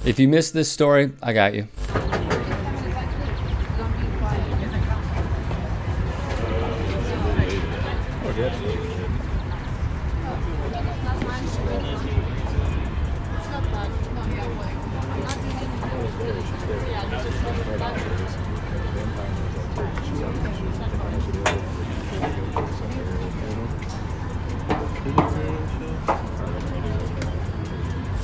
If you missed this story, I got you.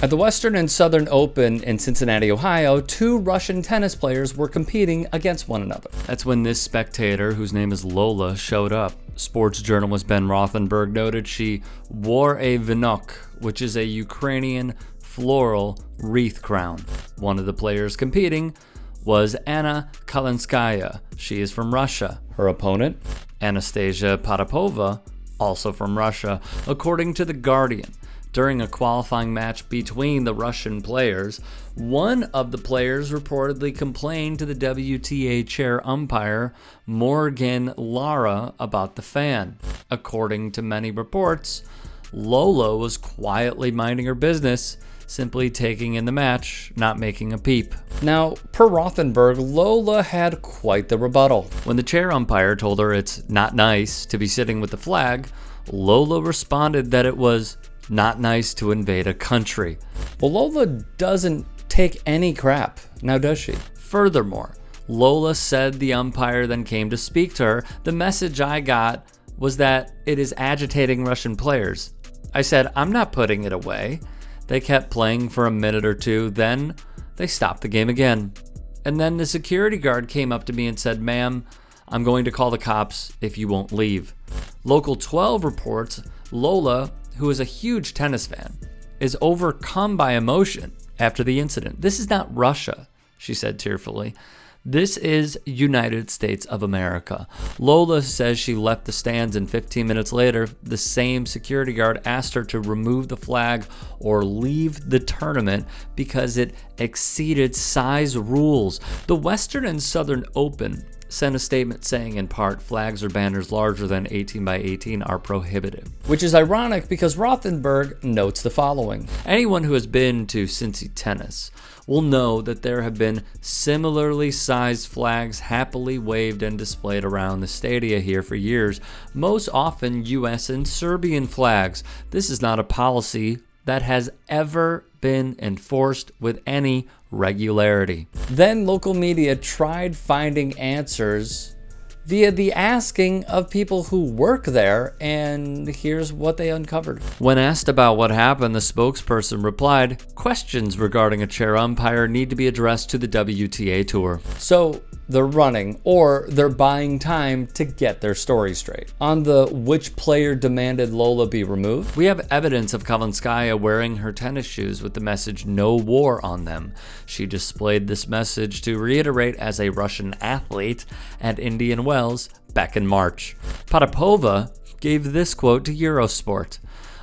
At the Western and Southern Open in Cincinnati, Ohio, two Russian tennis players were competing against one another. That's when this spectator, whose name is Lola, showed up. Sports journalist Ben Rothenberg noted she wore a vinok, which is a Ukrainian floral wreath crown. One of the players competing was Anna Kalinskaya. She is from Russia. Her opponent, Anastasia Potapova, also from Russia, according to The Guardian. During a qualifying match between the Russian players, one of the players reportedly complained to the WTA chair umpire Morgan Lara about the fan. According to many reports, Lola was quietly minding her business, simply taking in the match, not making a peep. Now, per Rothenberg, Lola had quite the rebuttal. When the chair umpire told her it's not nice to be sitting with the flag, Lola responded that it was not nice to invade a country. Well, Lola doesn't take any crap, now does she? Furthermore, Lola said the umpire then came to speak to her. The message I got was that it is agitating Russian players. I said, I'm not putting it away. They kept playing for a minute or two, then they stopped the game again. And then the security guard came up to me and said, ma'am, I'm going to call the cops if you won't leave. Local 12 reports Lola, who is a huge tennis fan, is overcome by emotion after the incident. This is not Russia, she said tearfully. This is United States of America. Lola says she left the stands and 15 minutes later, the same security guard asked her to remove the flag or leave the tournament because it exceeded size rules. The Western and Southern Open sent a statement saying, in part, flags or banners larger than 18 by 18 are prohibited. Which is ironic because Rothenberg notes the following. Anyone who has been to Cincy tennis will know that there have been similarly sized flags happily waved and displayed around the stadia here for years, most often US and Serbian flags. This is not a policy that has ever been enforced with any regularity. Then local media tried finding answers via the asking of people who work there, and here's what they uncovered. When asked about what happened, the spokesperson replied, questions regarding a chair umpire need to be addressed to the WTA Tour. So they're running, or they're buying time to get their story straight. On the which player demanded Lola be removed, we have evidence of Kalinskaya wearing her tennis shoes with the message "No War" on them. She displayed this message to reiterate as a Russian athlete at Indian Wells back in March. Potapova gave this quote to Eurosport.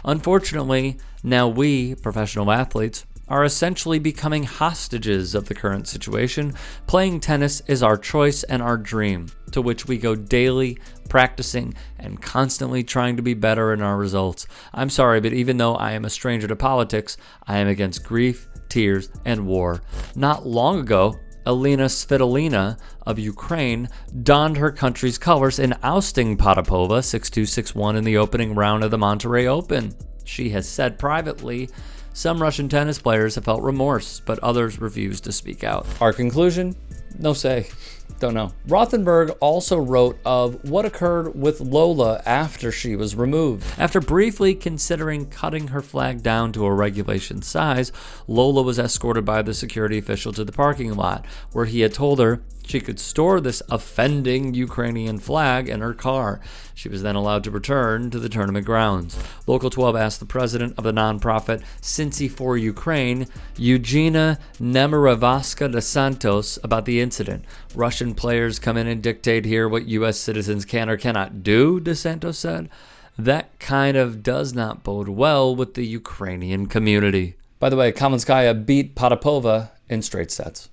Unfortunately, now we, professional athletes, are essentially becoming hostages of the current situation. Playing tennis is our choice and our dream, to which we go daily, practicing and constantly trying to be better in our results. I'm sorry, but even though I am a stranger to politics, I am against grief, tears, and war. Not long ago, Elena Svitolina of Ukraine donned her country's colors in ousting Potapova 6-2, 6-1 in the opening round of the Monterrey Open. She has said privately, some Russian tennis players have felt remorse, but others refused to speak out. Our conclusion? No say. Don't know. Rothenberg also wrote of what occurred with Lola after she was removed. After briefly considering cutting her flag down to a regulation size, Lola was escorted by the security official to the parking lot, where he had told her she could store this offending Ukrainian flag in her car. She was then allowed to return to the tournament grounds. Local 12 asked the president of the nonprofit Cincy for Ukraine, Eugenia Nemiravska de Santos, about the incident. Russian players come in and dictate here what U.S. citizens can or cannot do, de Santos said. That kind of does not bode well with the Ukrainian community. By the way, Kalinskaya beat Potapova in straight sets.